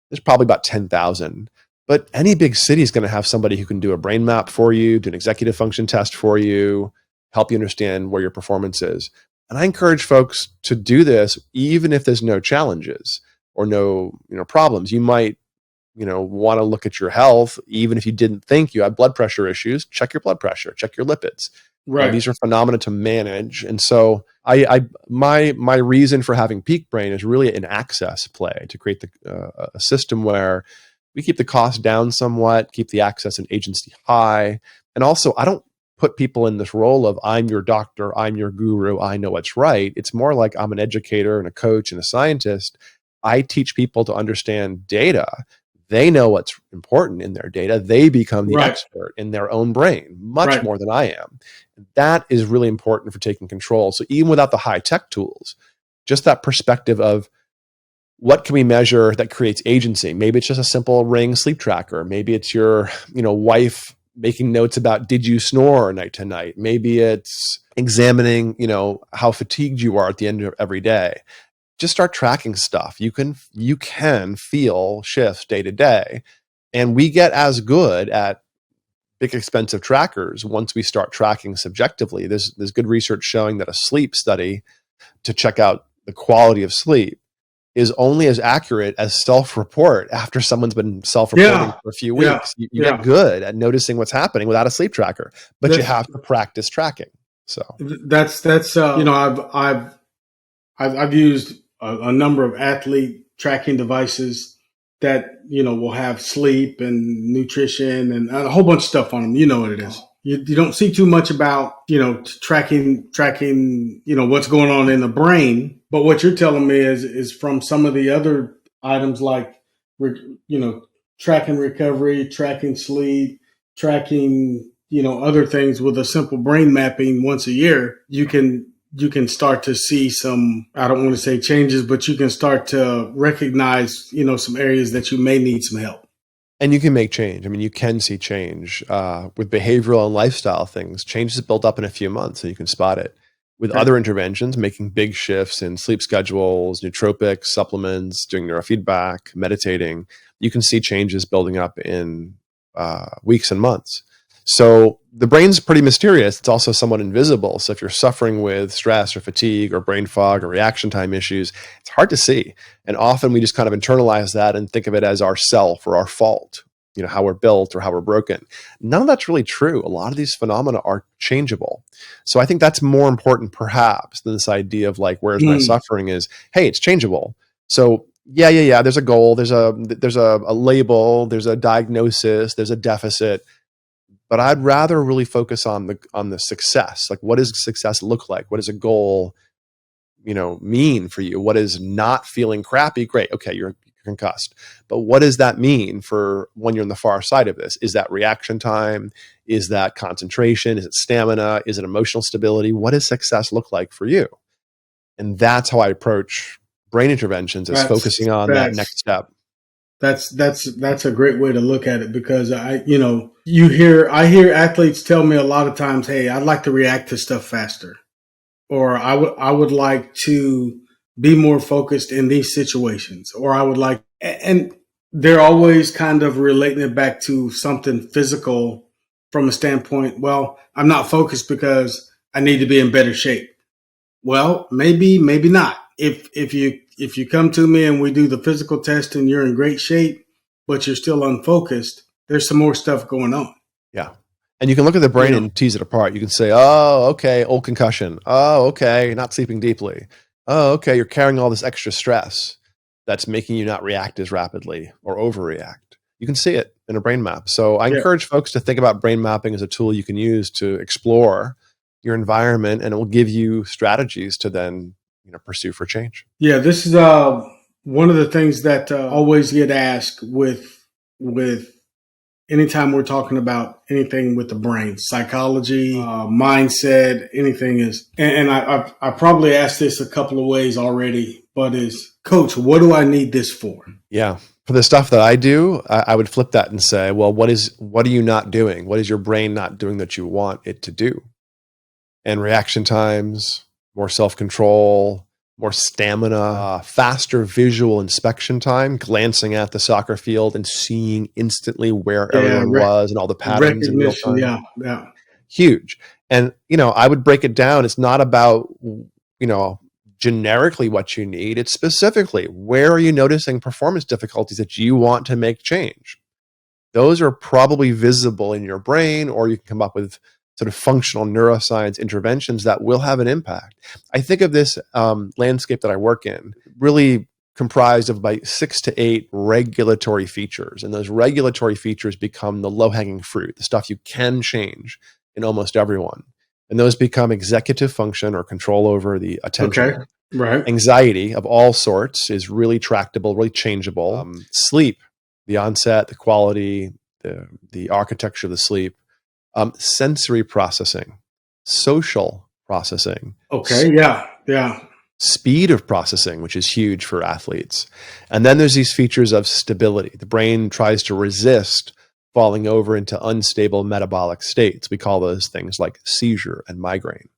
There's probably about 10,000. But any big city is going to have somebody who can do a brain map for you, do an executive function test for you, help you understand where your performance is. And I encourage folks to do this even if there's no challenges or no problems. You might want to look at your health, even if you didn't think you had blood pressure issues. Check your blood pressure, check your lipids. These are phenomena to manage. And so my reason for having Peak Brain is really an access play to create a system where we keep the cost down somewhat, keep the access and agency high. And also, I don't put people in this role of I'm your doctor, I'm your guru, I know what's right. It's more like I'm an educator and a coach and a scientist. I teach people to understand data. They know what's important in their data. They become the expert in their own brain, much more than I am. That is really important for taking control. So even without the high tech tools, just that perspective of what can we measure that creates agency? Maybe it's just a simple Ring sleep tracker. Maybe it's your, wife making notes about, did you snore night to night? Maybe it's examining, how fatigued you are at the end of every day. Just start tracking stuff. You can feel shifts day to day. And we get as good at big expensive trackers once we start tracking subjectively. There's good research showing that a sleep study to check out the quality of sleep is only as accurate as self-report after someone's been self-reporting for a few weeks. You get good at noticing what's happening without a sleep tracker, but you have to practice tracking. So that's I've used a number of athlete tracking devices that, will have sleep and nutrition and a whole bunch of stuff on them. You know what it is. You don't see too much about, tracking, what's going on in the brain. But what you're telling me is from some of the other items like, tracking recovery, tracking sleep, tracking, other things with a simple brain mapping once a year, you can start to see some, I don't want to say changes, but you can start to recognize, some areas that you may need some help. And you can make change. I mean, you can see change with behavioral and lifestyle things. Change is built up in a few months, and you can spot it. With other interventions, making big shifts in sleep schedules, nootropics, supplements, doing neurofeedback, meditating, you can see changes building up in weeks and months. So the brain's pretty mysterious. It's also somewhat invisible. So if you're suffering with stress or fatigue or brain fog or reaction time issues, it's hard to see. And often we just kind of internalize that and think of it as our self or our fault, how we're built or how we're broken. None of that's really true. A lot of these phenomena are changeable. So I think that's more important perhaps than this idea of like, where's my suffering is, hey, it's changeable. So yeah. There's a goal, there's a label, there's a diagnosis, there's a deficit. But I'd rather really focus on the success. Like, what does success look like? What does a goal, mean for you? What is not feeling crappy? Great. Okay, you're concussed. But what does that mean for when you're on the far side of this? Is that reaction time? Is that concentration? Is it stamina? Is it emotional stability? What does success look like for you? And that's how I approach brain interventions, is focusing on that next step. That's a great way to look at it, because I hear athletes tell me a lot of times, hey, I'd like to react to stuff faster, or I would like to be more focused in these situations, or I would like, and they're always kind of relating it back to something physical from a standpoint. Well, I'm not focused because I need to be in better shape. Well, maybe not. If you come to me and we do the physical test and you're in great shape, but you're still unfocused, there's some more stuff going on. Yeah. And you can look at the brain and tease it apart. You can say, oh, okay, old concussion. Oh, okay, you're not sleeping deeply. Oh, okay, you're carrying all this extra stress that's making you not react as rapidly or overreact. You can see it in a brain map. So I encourage folks to think about brain mapping as a tool you can use to explore your environment, and it will give you strategies to then pursue for change. Yeah, this is one of the things that always get asked with anytime we're talking about anything with the brain, psychology, mindset, anything is. And I probably asked this a couple of ways already, but is, Coach, what do I need this for? Yeah. For the stuff that I do, I would flip that and say, well, what are you not doing? What is your brain not doing that you want it to do? And reaction times, more self-control, more stamina, faster visual inspection time, glancing at the soccer field and seeing instantly where everyone was and all the patterns in real time. Yeah. Huge. And, I would break it down. It's not about, generically what you need. It's specifically, where are you noticing performance difficulties that you want to make change? Those are probably visible in your brain, or you can come up with sort of functional neuroscience interventions that will have an impact. I think of this landscape that I work in really comprised of about 6 to 8 regulatory features. And those regulatory features become the low-hanging fruit, the stuff you can change in almost everyone. And those become executive function or control over the attention. Okay. Right. Anxiety of all sorts is really tractable, really changeable. Sleep, the onset, the quality, the architecture of the sleep. Sensory processing, social processing. Okay, yeah. Speed of processing, which is huge for athletes. And then there's these features of stability. The brain tries to resist falling over into unstable metabolic states. We call those things like seizure and migraine.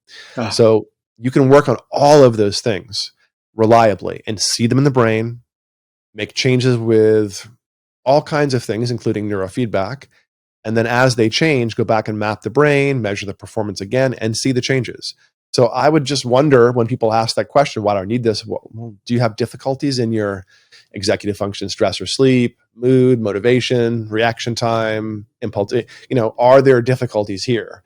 So you can work on all of those things reliably and see them in the brain, make changes with all kinds of things, including neurofeedback. And then as they change, go back and map the brain, measure the performance again, and see the changes. So I would just wonder when people ask that question, why do I need this? Well, do you have difficulties in your executive function, stress or sleep, mood, motivation, reaction time, impulse? Are there difficulties here?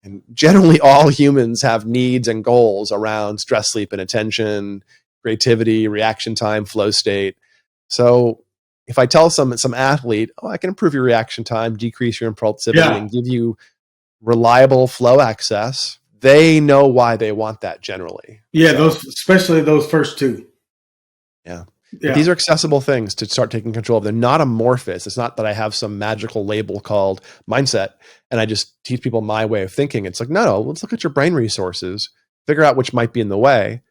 And generally all humans have needs and goals around stress, sleep, and attention, creativity, reaction time, flow state. So if I tell some athlete, I can improve your reaction time, decrease your impulsivity, and give you reliable flow access, they know why they want that generally. Yeah, especially those first two. Yeah. But these are accessible things to start taking control of. They're not amorphous. It's not that I have some magical label called mindset and I just teach people my way of thinking. It's like, no, let's look at your brain resources, figure out which might be in the way,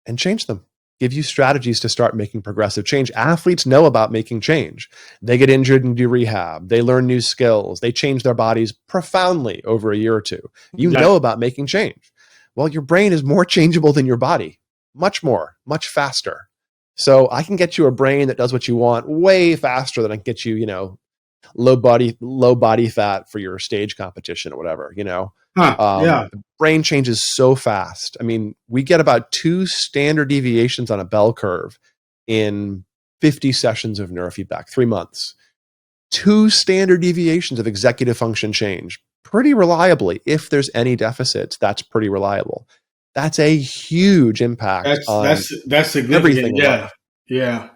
and change them. Give you strategies to start making progressive change. Athletes know about making change. They get injured and do rehab. They learn new skills. They change their bodies profoundly over a year or two. You know about making change. Well, your brain is more changeable than your body, much more, much faster. So I can get you a brain that does what you want way faster than I can get you, low body fat for your stage competition or whatever, The brain changes so fast. I mean, we get about 2 standard deviations on a bell curve in 50 sessions of neurofeedback, 3 months. 2 standard deviations of executive function change pretty reliably. If there's any deficits, that's pretty reliable. That's a huge impact that's significant. Everything. Yeah.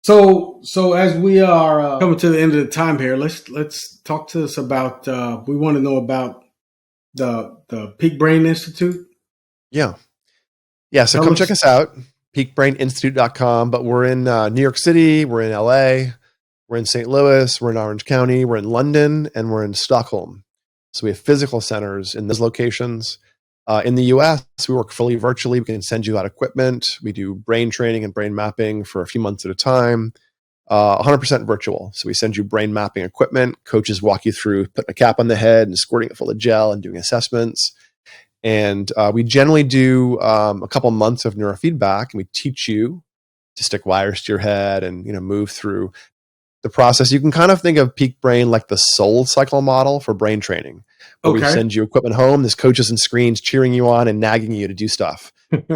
So as we are coming to the end of the time here, let's talk to us about. We want to know about the Peak Brain Institute. Yeah. So come check us out, peakbraininstitute.com. But we're in New York City, we're in LA, we're in St. Louis, we're in Orange County, we're in London, and we're in Stockholm. So we have physical centers in those locations. In the US, we work fully virtually. We can send you out equipment. We do brain training and brain mapping for a few months at a time, 100% virtual. So we send you brain mapping equipment. Coaches walk you through putting a cap on the head and squirting it full of gel and doing assessments. And we generally do a couple months of neurofeedback, and we teach you to stick wires to your head and move through the process. You can kind of think of Peak Brain like the Soul Cycle model for brain training. Where we send you equipment home, there's coaches and screens cheering you on and nagging you to do stuff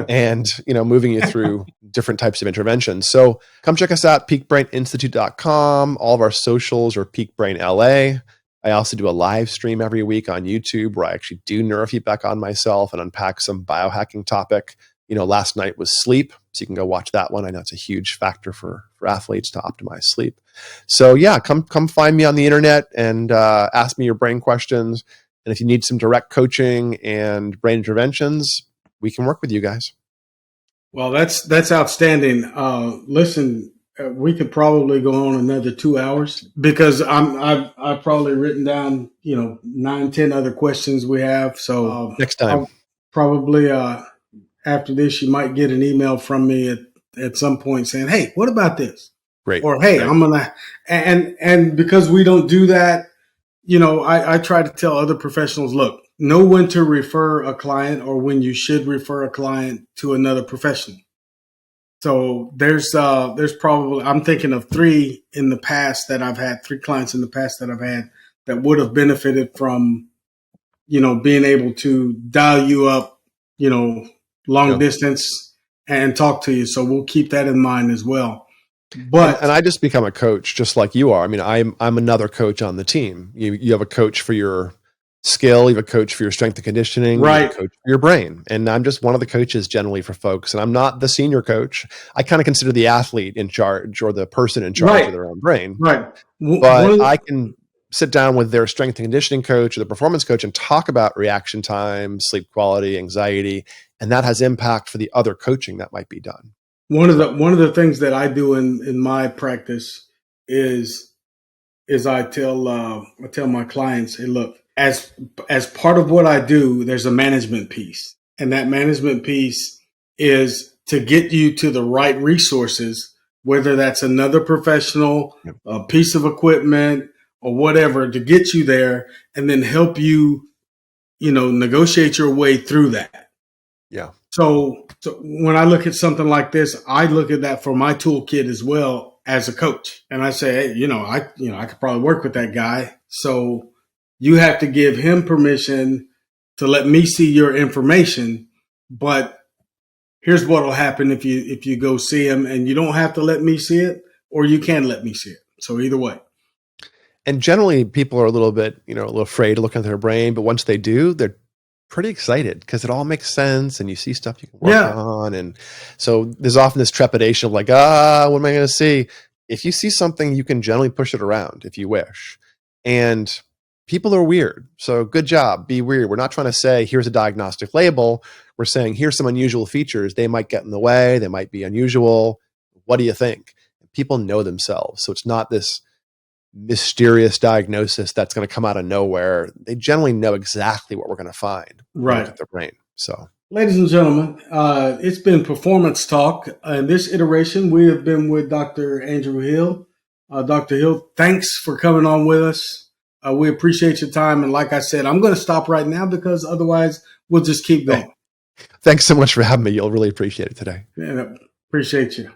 and, moving you through different types of interventions. So come check us out, peakbraininstitute.com. All of our socials are Peak Brain LA. I also do a live stream every week on YouTube where I actually do neurofeedback on myself and unpack some biohacking topic. Last night was sleep. So you can go watch that one. I know it's a huge factor for athletes to optimize sleep. So yeah, come find me on the internet and ask me your brain questions. And if you need some direct coaching and brain interventions, we can work with you guys. Well, that's outstanding. Listen, we could probably go on another 2 hours because I've probably written down 9-10 other questions we have. So next time, I'll probably after this, you might get an email from me at some point saying, "Hey, what about this?" Great. Or, "Hey, Great. I'm gonna," and because we don't do that. I try to tell other professionals, look, know when to refer a client or when you should refer a client to another professional. So there's probably, I'm thinking of 3 in the past that I've had, 3 clients in the past that I've had that would have benefited from, being able to dial you up, long distance and talk to you. So we'll keep that in mind as well. But and I just become a coach just like you are. I mean, I'm another coach on the team. You have a coach for your skill, you have a coach for your strength and conditioning, right. You have a coach for your brain. And I'm just one of the coaches generally for folks. And I'm not the senior coach. I kind of consider the athlete in charge or the person in charge of their own brain. Right. But I can sit down with their strength and conditioning coach or the performance coach and talk about reaction time, sleep quality, anxiety, and that has impact for the other coaching that might be done. One of the things that I do in my practice is I tell my clients, hey, look, as part of what I do, there's a management piece, and that management piece is to get you to the right resources, whether that's another professional, a piece of equipment, or whatever, to get you there, and then help you, negotiate your way through that. Yeah. So when I look at something like this, I look at that for my toolkit as well as a coach. And I say, hey, I could probably work with that guy. So you have to give him permission to let me see your information, but here's what will happen if you go see him, and you don't have to let me see it, or you can let me see it. So either way. And generally people are a little bit, a little afraid to look into their brain, but once they do, they're pretty excited because it all makes sense and you see stuff you can work on. And so there's often this trepidation of like, what am I going to see? If you see something, you can generally push it around if you wish. And people are weird. So good job. Be weird. We're not trying to say, here's a diagnostic label. We're saying, here's some unusual features. They might get in the way. They might be unusual. What do you think? People know themselves. So it's not this mysterious diagnosis that's going to come out of nowhere. They generally know exactly what we're going to find. Right. Look at their brain. So, ladies and gentlemen, it's been Performance Talk. In this iteration, we have been with Dr. Andrew Hill. Dr. Hill, thanks for coming on with us. We appreciate your time. And like I said, I'm going to stop right now because otherwise we'll just keep going. Thanks so much for having me. You'll really appreciate it today. Yeah, appreciate you.